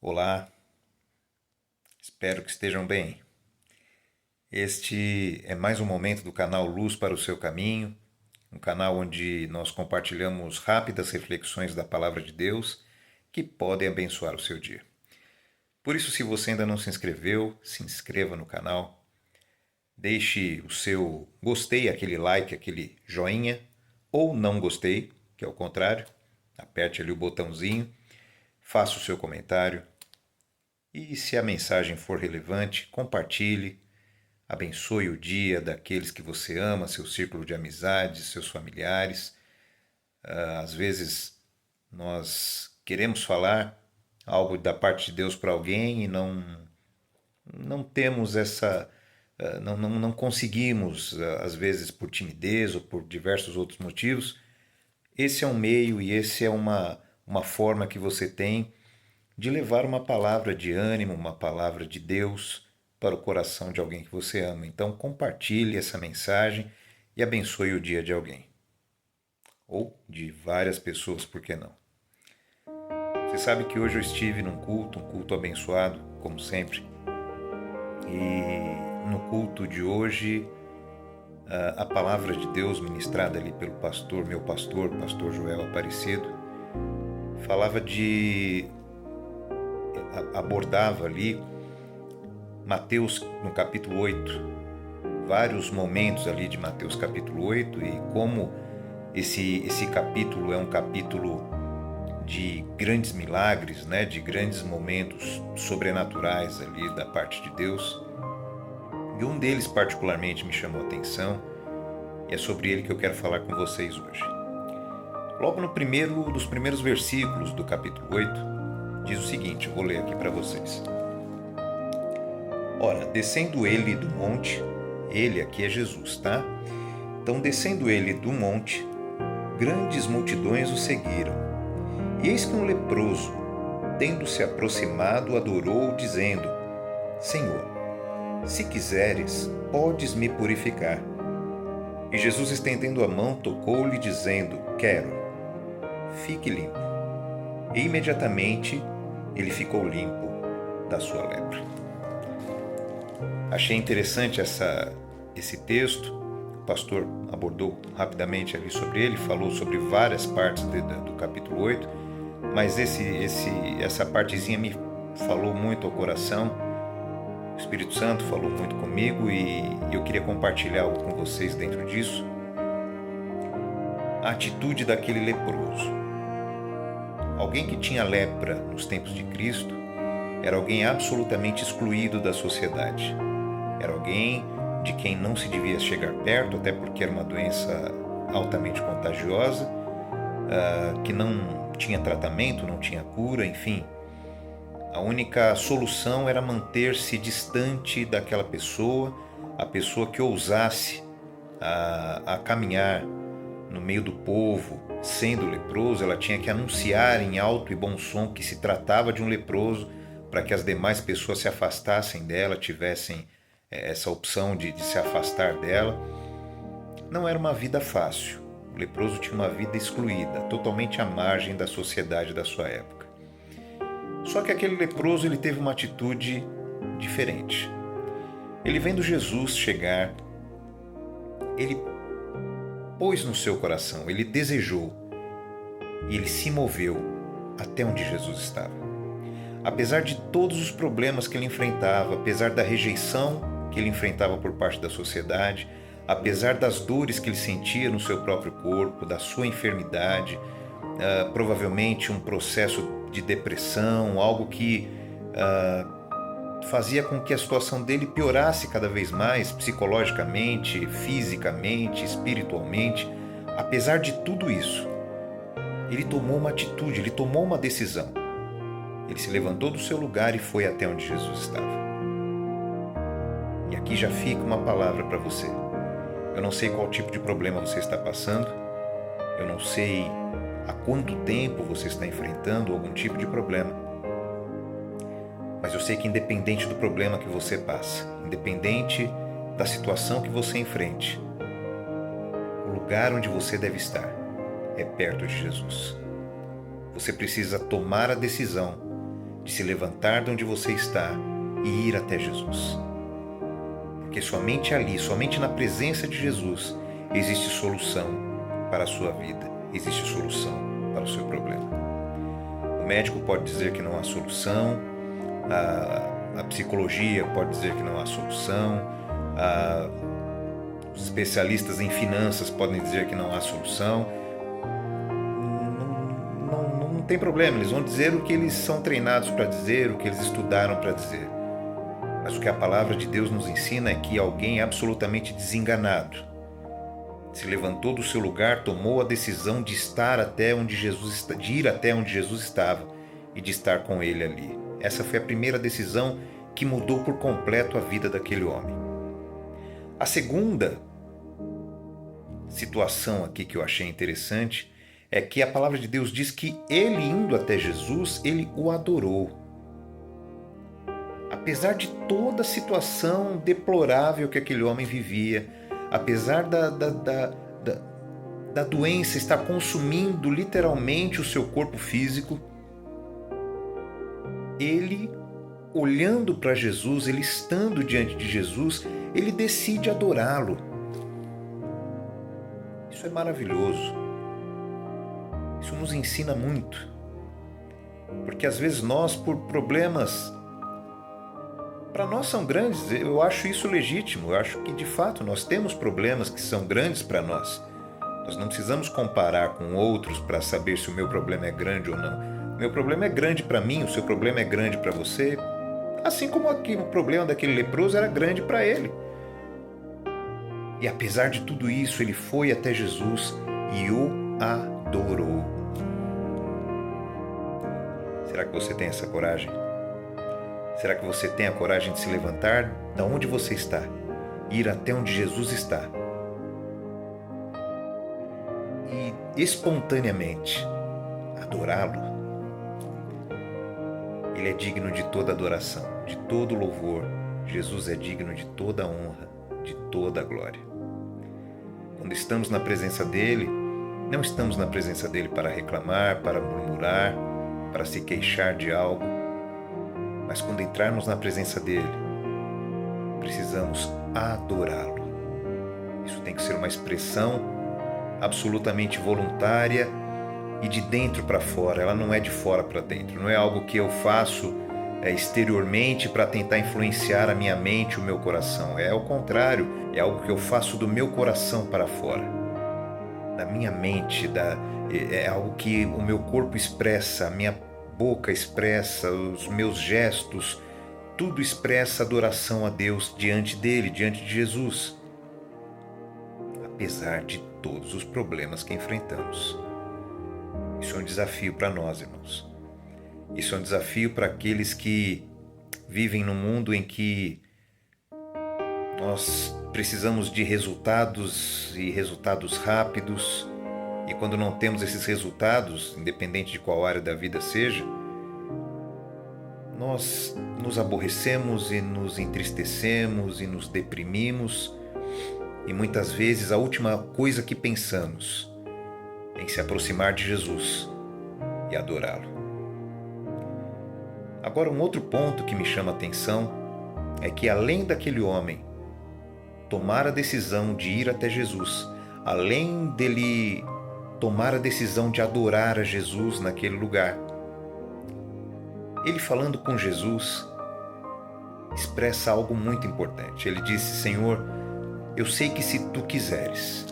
Olá, espero que estejam bem. Este é mais um momento do canal Luz para o Seu Caminho, um canal onde nós compartilhamos rápidas reflexões da Palavra de Deus que podem abençoar o seu dia. Por isso, se você ainda não se inscreveu, se inscreva no canal, deixe o seu gostei, aquele like, aquele joinha, ou não gostei, que é o contrário, aperte ali o botãozinho, faça o seu comentário. E se a mensagem for relevante, compartilhe, abençoe o dia daqueles que você ama, seu círculo de amizades, seus familiares. Às vezes nós queremos falar algo da parte de Deus para alguém e não temos essa. Não conseguimos, às vezes por timidez ou por diversos outros motivos. Esse é um meio e esse é uma forma que você tem de levar uma palavra de ânimo, uma palavra de Deus para o coração de alguém que você ama. Então compartilhe essa mensagem e abençoe o dia de alguém. Ou de várias pessoas, por que não? Você sabe que hoje eu estive num culto, um culto abençoado, como sempre. E no culto de hoje, a palavra de Deus ministrada ali pelo pastor, meu pastor, pastor Joel Aparecido, falava abordava ali Mateus no capítulo 8, vários momentos ali de Mateus capítulo 8 e como esse capítulo é um capítulo de grandes milagres, né, de grandes momentos sobrenaturais ali da parte de Deus. E um deles particularmente me chamou a atenção e é sobre ele que eu quero falar com vocês hoje. Logo no primeiro dos primeiros versículos do capítulo 8, diz o seguinte, eu vou ler aqui para vocês. Ora, descendo ele do monte, ele aqui é Jesus, tá? Então, descendo ele do monte, grandes multidões o seguiram. E eis que um leproso, tendo-se aproximado, adorou, dizendo: Senhor, se quiseres, podes me purificar. E Jesus, estendendo a mão, tocou-lhe, dizendo: Quero, fique limpo. E imediatamente ele ficou limpo da sua lepra. Achei interessante esse texto. O pastor abordou rapidamente ali sobre ele, falou sobre várias partes do capítulo 8, mas essa partezinha me falou muito ao coração. O Espírito Santo falou muito comigo e eu queria compartilhar algo com vocês dentro disso. A atitude daquele leproso. Alguém que tinha lepra nos tempos de Cristo era alguém absolutamente excluído da sociedade. Era alguém de quem não se devia chegar perto, até porque era uma doença altamente contagiosa, que não tinha tratamento, não tinha cura, enfim. A única solução era manter-se distante daquela pessoa, a pessoa que ousasse a caminhar no meio do povo, sendo leproso, ela tinha que anunciar em alto e bom som que se tratava de um leproso, para que as demais pessoas se afastassem dela, tivessem essa opção de se afastar dela. Não era uma vida fácil. O leproso tinha uma vida excluída, totalmente à margem da sociedade da sua época. Só que aquele leproso ele teve uma atitude diferente. Ele, vendo Jesus chegar, ele pôs no seu coração, ele desejou e ele se moveu até onde Jesus estava. Apesar de todos os problemas que ele enfrentava, apesar da rejeição que ele enfrentava por parte da sociedade, apesar das dores que ele sentia no seu próprio corpo, da sua enfermidade, provavelmente um processo de depressão, algo que fazia com que a situação dele piorasse cada vez mais, psicologicamente, fisicamente, espiritualmente. Apesar de tudo isso, ele tomou uma atitude, ele tomou uma decisão. Ele se levantou do seu lugar e foi até onde Jesus estava. E aqui já fica uma palavra para você. Eu não sei qual tipo de problema você está passando, eu não sei há quanto tempo você está enfrentando algum tipo de problema, mas eu sei que independente do problema que você passa, independente da situação que você enfrente, o lugar onde você deve estar é perto de Jesus. Você precisa tomar a decisão de se levantar de onde você está e ir até Jesus. Porque somente ali, somente na presença de Jesus, existe solução para a sua vida, existe solução para o seu problema. O médico pode dizer que não há solução, a psicologia pode dizer que não há solução, os especialistas em finanças podem dizer que não há solução. Não tem problema, eles vão dizer o que eles são treinados para dizer, o que eles estudaram para dizer. Mas o que a palavra de Deus nos ensina é que alguém absolutamente desenganado se levantou do seu lugar, tomou a decisão de estar até onde Jesus, de ir até onde Jesus estava e de estar com ele ali. Essa foi a primeira decisão que mudou por completo a vida daquele homem. A segunda situação aqui que eu achei interessante é que a palavra de Deus diz que ele, indo até Jesus, ele o adorou. Apesar de toda a situação deplorável que aquele homem vivia, apesar da doença estar consumindo literalmente o seu corpo físico, ele, olhando para Jesus, ele estando diante de Jesus, ele decide adorá-lo. Isso é maravilhoso. Isso nos ensina muito. Porque às vezes nós, por problemas, para nós são grandes, eu acho isso legítimo, eu acho que de fato nós temos problemas que são grandes para nós. Nós não precisamos comparar com outros para saber se o meu problema é grande ou não. O meu problema é grande para mim, o seu problema é grande para você, assim como o problema daquele leproso era grande para ele. E apesar de tudo isso, ele foi até Jesus e o adorou. Será que você tem essa coragem? Será que você tem a coragem de se levantar da onde você está, ir até onde Jesus está e espontaneamente adorá-lo? Ele é digno de toda adoração, de todo louvor. Jesus é digno de toda honra, de toda glória. Quando estamos na presença dele, não estamos na presença dele para reclamar, para murmurar, para se queixar de algo, mas quando entrarmos na presença dele, precisamos adorá-lo. Isso tem que ser uma expressão absolutamente voluntária e de dentro para fora. Ela não é de fora para dentro. Não é algo que eu faço exteriormente para tentar influenciar a minha mente, o meu coração. É ao contrário, é algo que eu faço do meu coração para fora, da minha mente, é algo que o meu corpo expressa, a minha boca expressa, os meus gestos, tudo expressa adoração a Deus diante dele, diante de Jesus, apesar de todos os problemas que enfrentamos. Isso é um desafio para nós, irmãos. Isso é um desafio para aqueles que vivem num mundo em que nós precisamos de resultados e resultados rápidos. E quando não temos esses resultados, independente de qual área da vida seja, nós nos aborrecemos e nos entristecemos e nos deprimimos. E muitas vezes a última coisa que pensamos é em se aproximar de Jesus e adorá-lo. Agora, um outro ponto que me chama a atenção é que além daquele homem tomar a decisão de ir até Jesus, além dele tomar a decisão de adorar a Jesus naquele lugar, ele falando com Jesus expressa algo muito importante. Ele disse: Senhor, eu sei que se tu quiseres,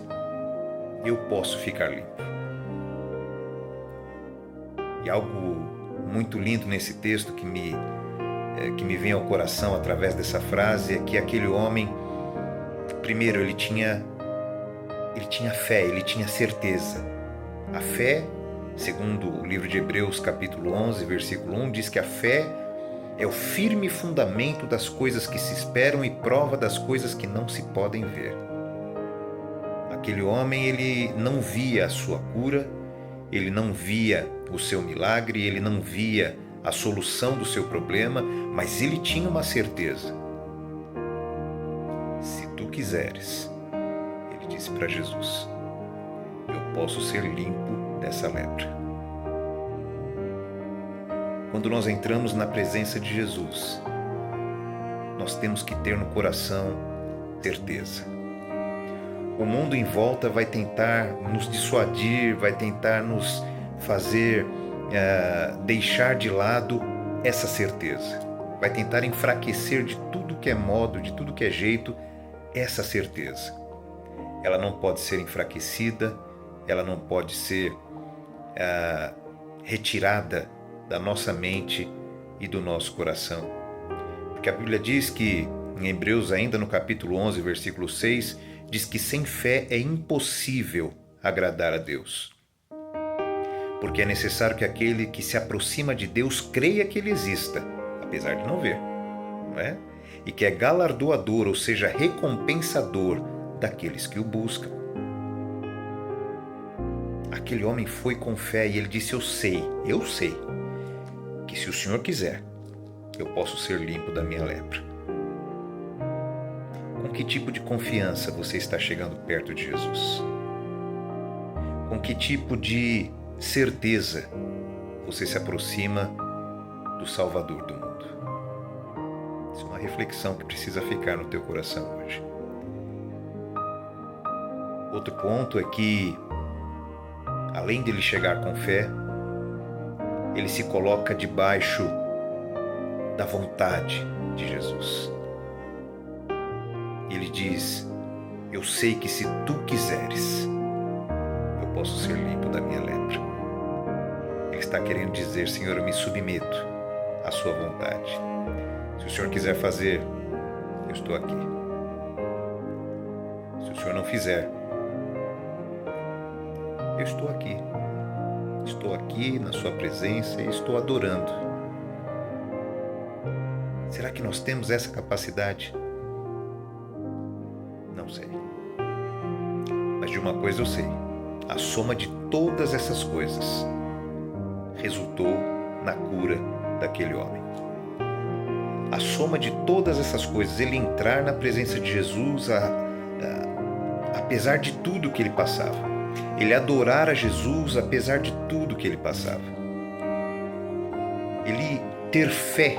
eu posso ficar limpo. E algo muito lindo nesse texto que me vem ao coração através dessa frase é que aquele homem, primeiro, ele tinha fé, ele tinha certeza. A fé, segundo o livro de Hebreus, capítulo 11, versículo 1, diz que a fé é o firme fundamento das coisas que se esperam e prova das coisas que não se podem ver. Aquele homem, ele não via a sua cura, ele não via o seu milagre, ele não via a solução do seu problema, mas ele tinha uma certeza. Se tu quiseres, ele disse para Jesus, eu posso ser limpo dessa lepra. quando nós entramos na presença de Jesus, nós temos que ter no coração certeza. O mundo em volta vai tentar nos dissuadir, vai tentar nos fazer deixar de lado essa certeza. Vai tentar enfraquecer de tudo que é modo, de tudo que é jeito, essa certeza. Ela não pode ser enfraquecida, ela não pode ser retirada da nossa mente e do nosso coração. Porque a Bíblia diz que, em Hebreus, ainda no capítulo 11, versículo 6, diz que sem fé é impossível agradar a Deus. Porque é necessário que aquele que se aproxima de Deus creia que Ele exista, apesar de não ver, não é? E que é galardoador, ou seja, recompensador daqueles que o buscam. Aquele homem foi com fé e ele disse: eu sei, que se o Senhor quiser, eu posso ser limpo da minha lepra. Com que tipo de confiança você está chegando perto de Jesus? Com que tipo de certeza você se aproxima do Salvador do mundo? Isso é uma reflexão que precisa ficar no teu coração hoje. Outro ponto é que, além de ele chegar com fé, ele se coloca debaixo da vontade de Jesus. Ele diz: eu sei que se tu quiseres, eu posso ser limpo da minha lepra. Ele está querendo dizer: Senhor, eu me submeto à sua vontade. Se o Senhor quiser fazer, eu estou aqui. Se o Senhor não fizer, eu estou aqui. Estou aqui na sua presença e estou adorando. Será que nós temos essa capacidade? Não sei. Mas de uma coisa eu sei: a soma de todas essas coisas resultou na cura daquele homem. A soma de todas essas coisas, ele entrar na presença de Jesus, apesar de tudo que ele passava. Ele adorar a Jesus apesar de tudo que ele passava. Ele ter fé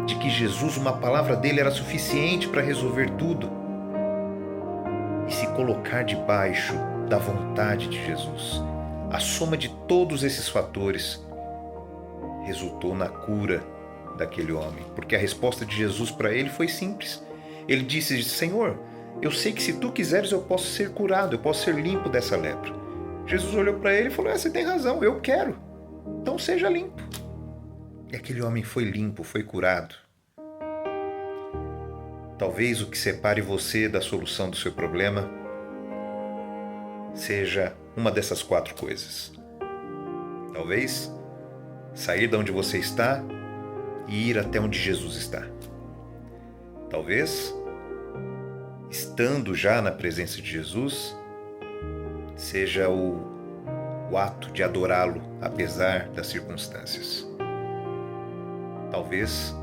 de que Jesus, uma palavra dele era suficiente para resolver tudo. E se colocar debaixo da vontade de Jesus. A soma de todos esses fatores resultou na cura daquele homem. Porque a resposta de Jesus para ele foi simples. Ele disse: Senhor, eu sei que se tu quiseres eu posso ser curado, eu posso ser limpo dessa lepra. Jesus olhou para ele e falou: você tem razão, eu quero. Então seja limpo. E aquele homem foi limpo, foi curado. Talvez o que separe você da solução do seu problema seja uma dessas 4 coisas. Talvez sair de onde você está e ir até onde Jesus está. Talvez, estando já na presença de Jesus, seja o ato de adorá-lo apesar das circunstâncias. Talvez,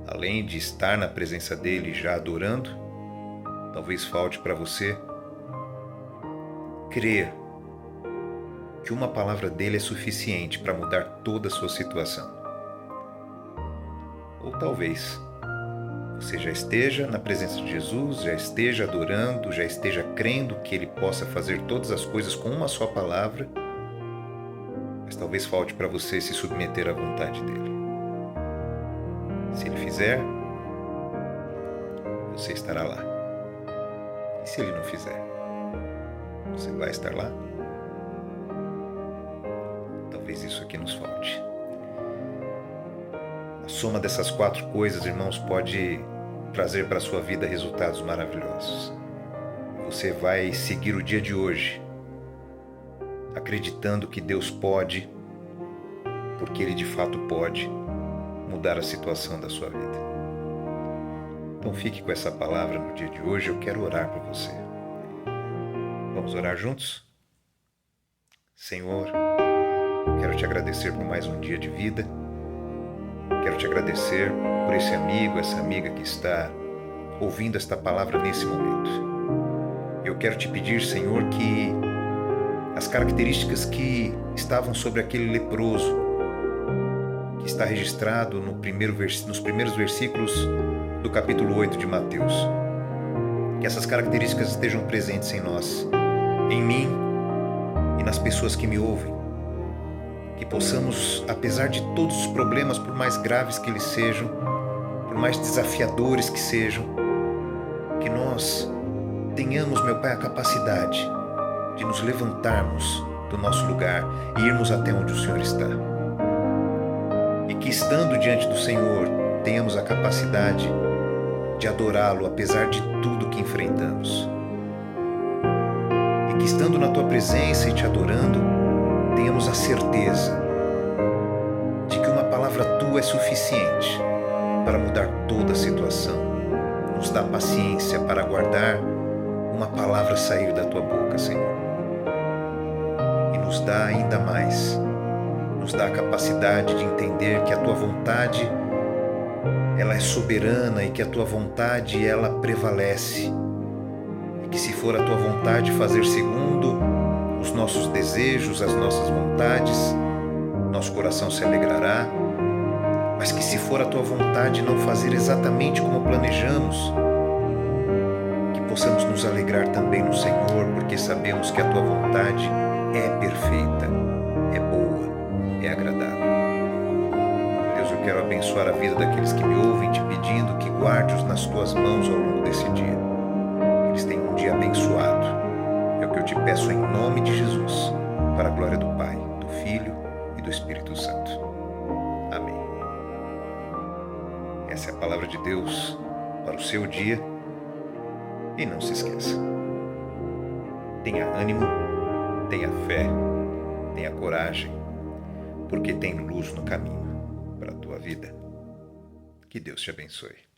além de estar na presença dele já adorando, talvez falte para você crer que uma palavra dele é suficiente para mudar toda a sua situação. Ou talvez você já esteja na presença de Jesus, já esteja adorando, já esteja crendo que ele possa fazer todas as coisas com uma só palavra, mas talvez falte para você se submeter à vontade dele. Se ele fizer, você estará lá. E se ele não fizer, você vai estar lá? Talvez isso aqui nos falte. A soma dessas 4 coisas, irmãos, pode trazer para a sua vida resultados maravilhosos. Você vai seguir o dia de hoje acreditando que Deus pode, porque Ele de fato pode mudar a situação da sua vida. Então fique com essa palavra no dia de hoje. Eu quero orar por você. Vamos orar juntos? Senhor, eu quero te agradecer por mais um dia de vida. Quero te agradecer por esse amigo, essa amiga que está ouvindo esta palavra nesse momento. Eu quero te pedir, Senhor, que as características que estavam sobre aquele leproso, que está registrado nos primeiros versículos do capítulo 8 de Mateus. Que essas características estejam presentes em nós, em mim e nas pessoas que me ouvem. Que possamos, apesar de todos os problemas, por mais graves que eles sejam, por mais desafiadores que sejam, que nós tenhamos, meu Pai, a capacidade de nos levantarmos do nosso lugar e irmos até onde o Senhor está. E que, estando diante do Senhor, tenhamos a capacidade de adorá-lo apesar de tudo que enfrentamos. E que, estando na Tua presença e Te adorando, tenhamos a certeza de que uma palavra Tua é suficiente para mudar toda a situação. Nos dá paciência para aguardar uma palavra sair da Tua boca, Senhor. E nos dá ainda mais, nos dá a capacidade de entender que a Tua vontade, ela é soberana e que a Tua vontade, ela prevalece. E que, se for a Tua vontade fazer segundo os nossos desejos, as nossas vontades, nosso coração se alegrará. Mas que, se for a Tua vontade não fazer exatamente como planejamos, que possamos nos alegrar também no Senhor, porque sabemos que a Tua vontade é perfeita, é boa, é agradável. Deus, eu quero abençoar a vida daqueles que me ouvem, Te pedindo que guarde-os nas Tuas mãos ao longo desse dia. Que eles tenham um dia abençoado. É o que eu Te peço em nome de Jesus, para a glória do Pai, do Filho e do Espírito Santo. Amém. Essa é a palavra de Deus para o seu dia. E não se esqueça, tenha ânimo, tenha fé, tenha coragem, porque tem luz no caminho para a tua vida. Que Deus te abençoe.